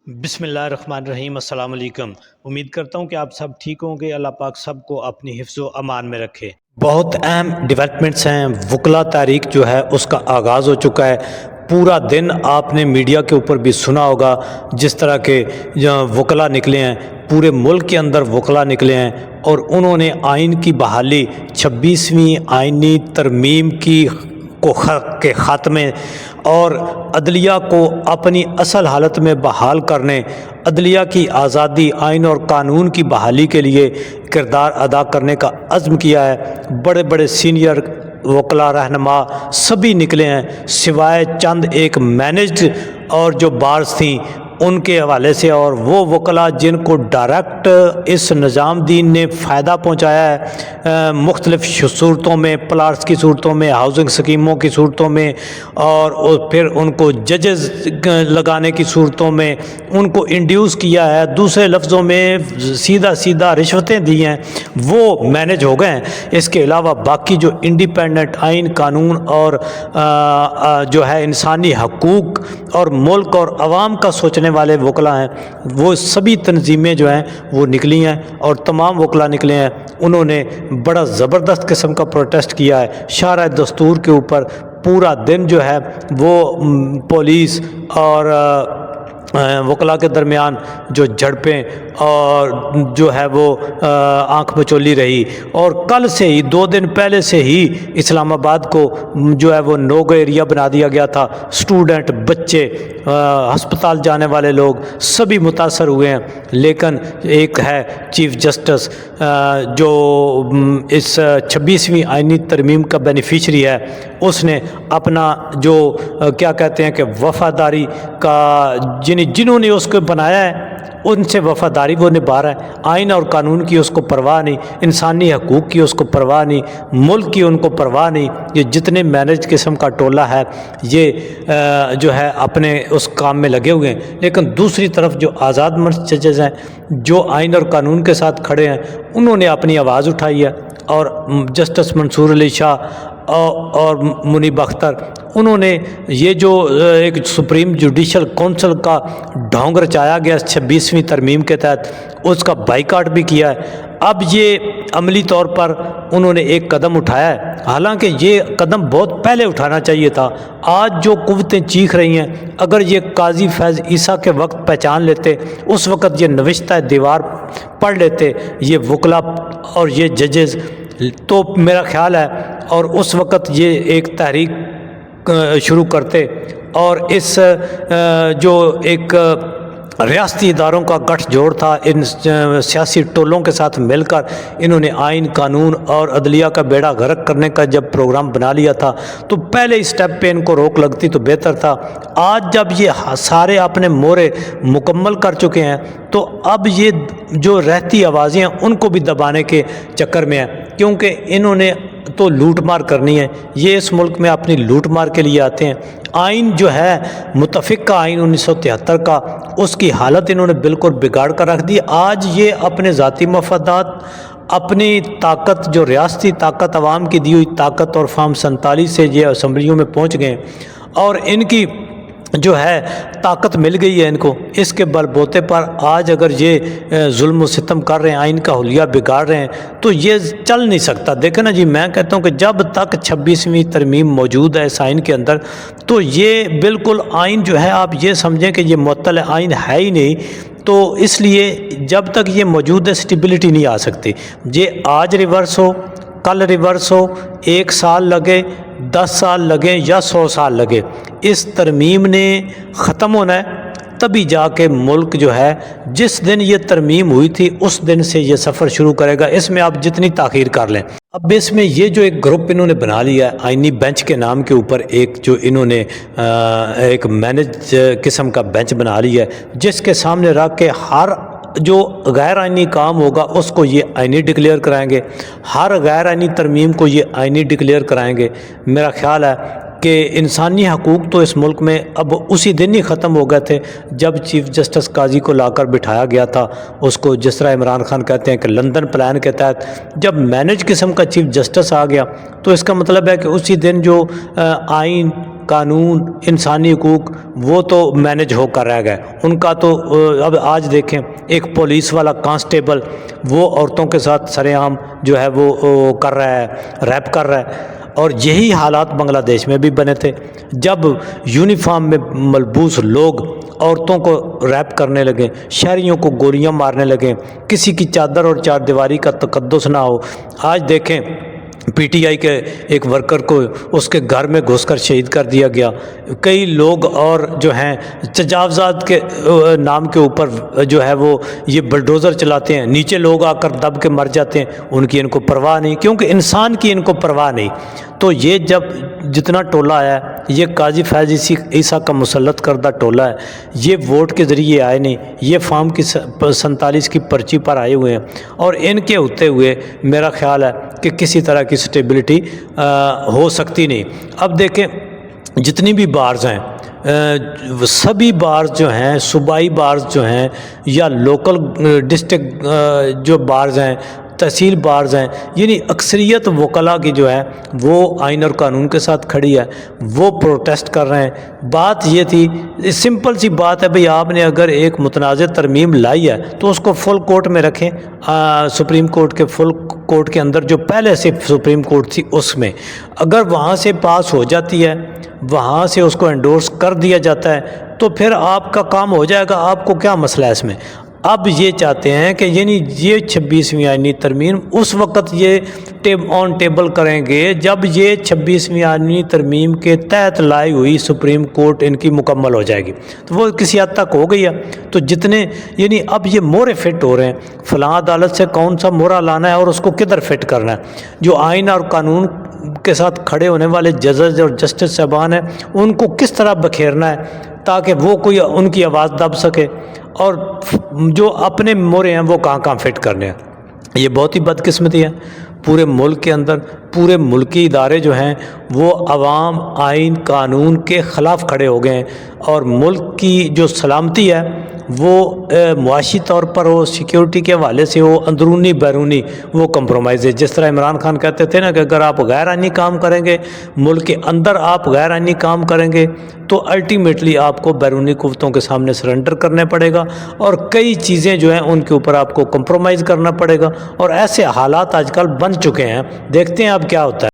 بسم اللہ الرحمن الرحیم۔ السلام علیکم۔ امید کرتا ہوں کہ آپ سب ٹھیک ہوں گے۔ اللہ پاک سب کو اپنی حفظ و امان میں رکھے۔ بہت اہم ڈیولپمنٹس ہیں۔ وکلا تاریخ جو ہے اس کا آغاز ہو چکا ہے۔ پورا دن آپ نے میڈیا کے اوپر بھی سنا ہوگا جس طرح کے وکلا نکلے ہیں، پورے ملک کے اندر وکلا نکلے ہیں، اور انہوں نے آئین کی بحالی 26ویں آئینی ترمیم کے خاتمے اور عدلیہ کو اپنی اصل حالت میں بحال کرنے، عدلیہ کی آزادی، آئین اور قانون کی بحالی کے لیے کردار ادا کرنے کا عزم کیا ہے۔ بڑے بڑے سینئر وکلا رہنما سبھی نکلے ہیں، سوائے چند ایک مینجڈ اور جو بارز تھیں ان کے حوالے سے، اور وہ وکلا جن کو ڈائریکٹ اس نظام دین نے فائدہ پہنچایا ہے مختلف صورتوں میں، پلاٹس کی صورتوں میں، ہاؤسنگ سکیموں کی صورتوں میں، اور پھر ان کو ججز لگانے کی صورتوں میں ان کو انڈیوس کیا ہے، دوسرے لفظوں میں سیدھا رشوتیں دی ہیں، وہ مینج ہو گئے ہیں۔ اس کے علاوہ باقی جو انڈیپینڈنٹ آئین، قانون اور جو ہے انسانی حقوق اور ملک اور عوام کا سوچنے والے وکلا ہیں، وہ سبھی تنظیمیں جو ہیں وہ نکلی ہیں، اور تمام وکلا نکلے ہیں۔ انہوں نے بڑا زبردست قسم کا پروٹیسٹ کیا ہے شارع دستور کے اوپر۔ پورا دن جو ہے وہ پولیس اور وکلا کے درمیان جو جھڑپیں اور جو ہے وہ آنکھ مچولی رہی، اور کل سے ہی 2 دن پہلے سے ہی اسلام آباد کو جو ہے وہ نو گو ایریا بنا دیا گیا تھا۔ اسٹوڈنٹ، بچے، ہسپتال جانے والے لوگ سبھی متاثر ہوئے ہیں، لیکن ایک ہے چیف جسٹس جو اس 26ویں آئینی ترمیم کا بینیفیشری ہے، اس نے اپنا جو کیا کہتے ہیں کہ وفاداری کا جنہوں نے اس کو بنایا ہے ان سے وفاداری وہ نبھا رہا ہے۔ آئین اور قانون کی اس کو پرواہ نہیں، انسانی حقوق کی اس کو پرواہ نہیں، ملک کی ان کو پرواہ نہیں۔ یہ جتنے مینج قسم کا ٹولہ ہے یہ جو ہے اپنے اس کام میں لگے ہوئے ہیں، لیکن دوسری طرف جو آزاد مرد ججز ہیں جو آئین اور قانون کے ساتھ کھڑے ہیں، انہوں نے اپنی آواز اٹھائی ہے، اور جسٹس منصور علی شاہ اور منیب اختر، انہوں نے یہ جو ایک سپریم جوڈیشل کونسل کا ڈھونگ رچایا گیا 26ویں ترمیم کے تحت، اس کا بائیکاٹ بھی کیا ہے۔ اب یہ عملی طور پر انہوں نے ایک قدم اٹھایا ہے، حالانکہ یہ قدم بہت پہلے اٹھانا چاہیے تھا۔ آج جو قوتیں چیخ رہی ہیں، اگر یہ قاضی فیض عیسیٰ کے وقت پہچان لیتے، اس وقت یہ نوشتہ دیوار پڑھ لیتے یہ وکلا اور یہ ججز، تو میرا خیال ہے اور اس وقت یہ ایک تحریک شروع کرتے، اور اس جو ایک ریاستی اداروں کا گٹھ جوڑ تھا، ان سیاسی ٹولوں کے ساتھ مل کر انہوں نے آئین، قانون اور عدلیہ کا بیڑا غرق کرنے کا جب پروگرام بنا لیا تھا، تو پہلے اسٹیپ پہ ان کو روک لگتی تو بہتر تھا۔ آج جب یہ سارے اپنے مورے مکمل کر چکے ہیں، تو اب یہ جو رہتی آوازیں ہیں ان کو بھی دبانے کے چکر میں ہیں، کیونکہ انہوں نے تو لوٹ مار کرنی ہے۔ یہ اس ملک میں اپنی لوٹ مار کے لیے آتے ہیں۔ آئین جو ہے متفقہ آئین 1973 کا، اس کی حالت انہوں نے بالکل بگاڑ کر رکھ دی۔ آج یہ اپنے ذاتی مفادات، اپنی طاقت جو ریاستی طاقت، عوام کی دی ہوئی طاقت، اور فارم 47 سے یہ اسمبلیوں میں پہنچ گئے، اور ان کی جو ہے طاقت مل گئی ہے ان کو، اس کے بل بوتے پر آج اگر یہ ظلم و ستم کر رہے ہیں، آئین کا حلیہ بگاڑ رہے ہیں، تو یہ چل نہیں سکتا۔ دیکھیں نا جی، میں کہتا ہوں کہ جب تک 26ویں ترمیم موجود ہے اس آئین کے اندر، تو یہ بالکل آئین جو ہے آپ یہ سمجھیں کہ یہ معطل آئین ہے ہی نہیں، تو اس لیے جب تک یہ موجود ہے اسٹیبلٹی نہیں آ سکتی۔ یہ آج ریورس ہو، کل ریورس ہو، 1 سال لگے، 10 سال لگے یا 100 سال لگے، اس ترمیم نے ختم ہونا ہے، تبھی جا کے ملک جو ہے جس دن یہ ترمیم ہوئی تھی اس دن سے یہ سفر شروع کرے گا۔ اس میں آپ جتنی تاخیر کر لیں، اب اس میں یہ جو ایک گروپ انہوں نے بنا لیا ہے آئینی بینچ کے نام کے اوپر، ایک جو انہوں نے ایک مینج قسم کا بینچ بنا لیا ہے، جس کے سامنے رکھ کے ہر جو غیر آئینی کام ہوگا اس کو یہ آئینی ڈکلیئر کرائیں گے، ہر غیر آئینی ترمیم کو یہ آئینی ڈکلیئر کرائیں گے۔ میرا خیال ہے کہ انسانی حقوق تو اس ملک میں اب اسی دن ہی ختم ہو گئے تھے جب چیف جسٹس قاضی کو لا کر بٹھایا گیا تھا۔ اس کو جس طرح عمران خان کہتے ہیں کہ لندن پلان کے تحت جب مینج قسم کا چیف جسٹس آ گیا، تو اس کا مطلب ہے کہ اسی دن جو آئین، قانون انسانی حقوق وہ تو مینج ہو کر رہ گئے ان کا تو اب آج دیکھیں ایک پولیس والا کانسٹیبل وہ عورتوں کے ساتھ سرے عام جو ہے وہ کر رہا ہے ریپ کر رہا ہے اور یہی حالات بنگلہ دیش میں بھی بنے تھے جب یونیفارم میں ملبوس لوگ عورتوں کو ریپ کرنے لگے شہریوں کو گولیاں مارنے لگے کسی کی چادر اور چار دیواری کا تقدس نہ ہو آج دیکھیں پی ٹی آئی کے ایک ورکر کو اس کے گھر میں گھس کر شہید کر دیا گیا کئی لوگ اور جو ہیں تجاوزات کے نام کے اوپر جو ہے وہ یہ بلڈوزر چلاتے ہیں نیچے لوگ آ کر دب کے مر جاتے ہیں ان کی ان کو پرواہ نہیں کیونکہ انسان کی ان کو پرواہ نہیں تو یہ جب جتنا ٹولہ آیا ہے یہ قاضی فیض عیسیٰ کا مسلط کردہ ٹولہ ہے یہ ووٹ کے ذریعے آئے نہیں یہ فارم کی 47 کی پرچی پر آئے ہوئے ہیں اور ان کے ہوتے ہوئے میرا خیال ہے کہ کسی طرح کی سٹیبلٹی ہو سکتی نہیں اب دیکھیں جتنی بھی بارز ہیں سبھی بارز جو ہیں صوبائی بارز جو ہیں یا لوکل ڈسٹرکٹ جو بارز ہیں تحصیل بارز ہیں یعنی اکثریت وکلاء کی جو ہے وہ آئین اور قانون کے ساتھ کھڑی ہے وہ پروٹیسٹ کر رہے ہیں بات یہ تھی سمپل سی بات ہے بھئی آپ نے اگر ایک متنازع ترمیم لائی ہے تو اس کو فل کورٹ میں رکھیں سپریم کورٹ کے فل کورٹ کے اندر جو پہلے سے سپریم کورٹ تھی اس میں اگر وہاں سے پاس ہو جاتی ہے وہاں سے اس کو انڈورس کر دیا جاتا ہے تو پھر آپ کا کام ہو جائے گا آپ کو کیا مسئلہ ہے اس میں اب یہ چاہتے ہیں کہ یعنی یہ 26ویں آئینی ترمیم اس وقت یہ آن ٹیبل کریں گے جب یہ 26ویں آئینی ترمیم کے تحت لائی ہوئی سپریم کورٹ ان کی مکمل ہو جائے گی تو وہ کسی حد تک ہو گئی ہے تو جتنے یعنی اب یہ مورے فٹ ہو رہے ہیں فلاں عدالت سے کون سا مورا لانا ہے اور اس کو کدھر فٹ کرنا ہے جو آئین اور قانون کے ساتھ کھڑے ہونے والے ججز اور جسٹس صاحبان ہیں ان کو کس طرح بکھیرنا ہے تاکہ وہ کوئی ان کی آواز دب سکے اور جو اپنے مورے ہیں وہ کہاں فٹ کرنے ہیں یہ بہت ہی بدقسمتی ہے پورے ملک کے اندر پورے ملکی ادارے جو ہیں وہ عوام آئین قانون کے خلاف کھڑے ہو گئے ہیں اور ملک کی جو سلامتی ہے وہ معاشی طور پر ہو سیکیورٹی کے حوالے سے ہو اندرونی بیرونی وہ کمپرومائز ہے جس طرح عمران خان کہتے تھے نا کہ اگر آپ غیر آئینی کام کریں گے ملک کے اندر آپ غیر آئینی کام کریں گے تو الٹیمیٹلی آپ کو بیرونی قوتوں کے سامنے سرنڈر کرنے پڑے گا اور کئی چیزیں جو ہیں ان کے اوپر آپ کو کمپرومائز کرنا پڑے گا اور ایسے حالات آج کل بن چکے ہیں دیکھتے ہیں اب کیا ہوتا ہے